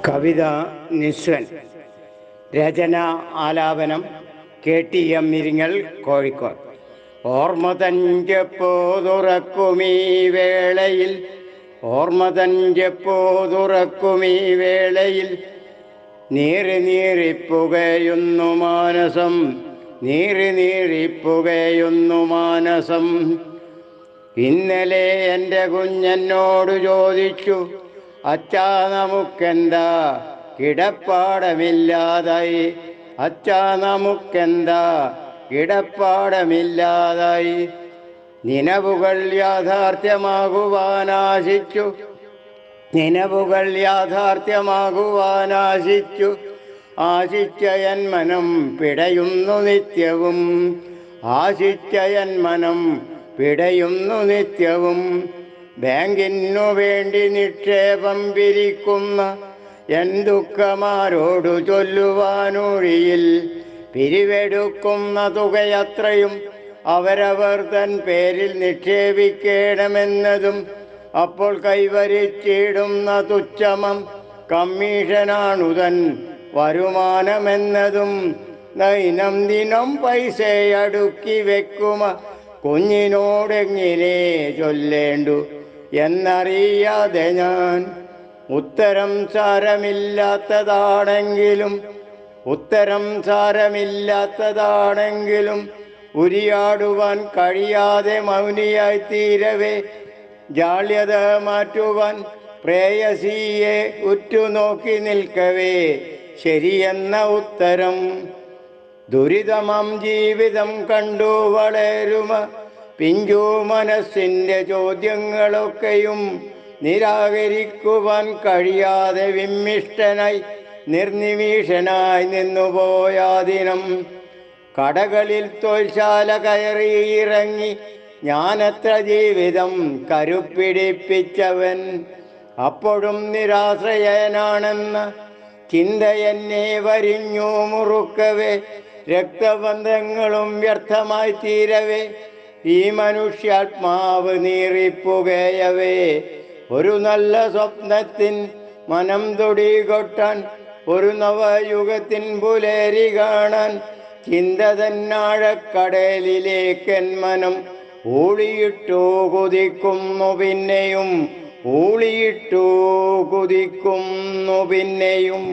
കവിത നിസ്വൻ. രചന ആലാപനം KTM ഇരിങ്ങൽ, കോഴിക്കോട്. ഓർമ്മ തഞ്ചെപ്പോതുറക്കുമീ വേളയിൽ, ഓർമ്മ തഞ്ചെപ്പോതുറക്കുമീ വേളയിൽ, നീറി നീറിപ്പുകയുന്നു മാനസം, നീറി നീറിപ്പുകയുന്നു മാനസം. ഇന്നലെ എൻ്റെ കുഞ്ഞെന്നോട് ചോദിച്ചു, അച്ഛാ നമുക്കെന്താ കിടപ്പാടമില്ലാതായി, അച്ഛാ നമുക്കെന്താ കിടപ്പാടമില്ലാതായി. നിലവുകൾ യാഥാർത്ഥ്യമാകുവാനാശിച്ചു, നിലവുകൾ യാഥാർത്ഥ്യമാകുവാനാശിച്ചു, ആശിച്ചയൻ മനം പിടയുന്നു നിത്യവും, ആശിച്ചയൻ മനം പിടയുന്നു നിത്യവും. ബാങ്കിനു വേണ്ടി നിക്ഷേപം പിരിക്കുന്ന എൻ ദുഃഖമാരോടു ചൊല്ലുവാനൊഴിയിൽ, പിരിവെടുക്കുന്ന തുകയത്രയും അവരവർ തൻ പേരിൽ നിക്ഷേപിക്കണമെന്നതും, അപ്പോൾ കൈവരിച്ചിടുന്ന തുച്ഛമം കമ്മീഷനാണുതൻ വരുമാനമെന്നതും, ദൈനംദിനം പൈസയടുക്കി വെക്കുമ കുഞ്ഞിനോടെങ്ങനെ ചൊല്ലേണ്ടു എന്നറിയാതെ ഞാൻ. ഉത്തരം സാരമില്ലാത്തതാണെങ്കിലും, ഉത്തരം സാരമില്ലാത്തതാണെങ്കിലും, ഉരിയാടുവാൻ കഴിയാതെ മൗനിയായി തീരവേ, ജാള്യത മാറ്റുവാൻ പ്രേയസിയെ ഉറ്റുനോക്കി നിൽക്കവേ ശരിയെന്ന ഉത്തരം. ദുരിതമാം ജീവിതം കണ്ടു വളരുമ പിഞ്ചു മനസ്സിൻ്റെ ചോദ്യങ്ങളൊക്കെയും നിരാകരിക്കുവാൻ കഴിയാതെ വിമ്മിഷ്ടനായി നിർനിമീഷനായി നിന്നുപോയാദിനം. കടകളിൽ തൊഴിൽശാല കയറിയിറങ്ങി ഞാനത്ര ജീവിതം കരുപ്പിടിപ്പിച്ചവൻ, അപ്പോഴും നിരാശ്രയനാണെന്ന ചിന്ത എന്നെ വരിഞ്ഞു മുറുക്കവേ, രക്തബന്ധങ്ങളും വ്യർത്ഥമായി തീരവേ, ഈ മനുഷ്യാത്മാവ് നീറിപ്പുകയവേ. ഒരു നല്ല സ്വപ്നത്തിൻ മനം തുടികൊട്ടാൻ, ഒരു നവയുഗത്തിൻ പുലരി കാണാൻ, ചിന്ത തന്നാഴക്കടലിലേക്കൻ മനം ഊളിയിട്ടു കുതിക്കുന്നു പിന്നെയും, ഊളിയിട്ടു കുതിക്കുന്നു പിന്നെയും.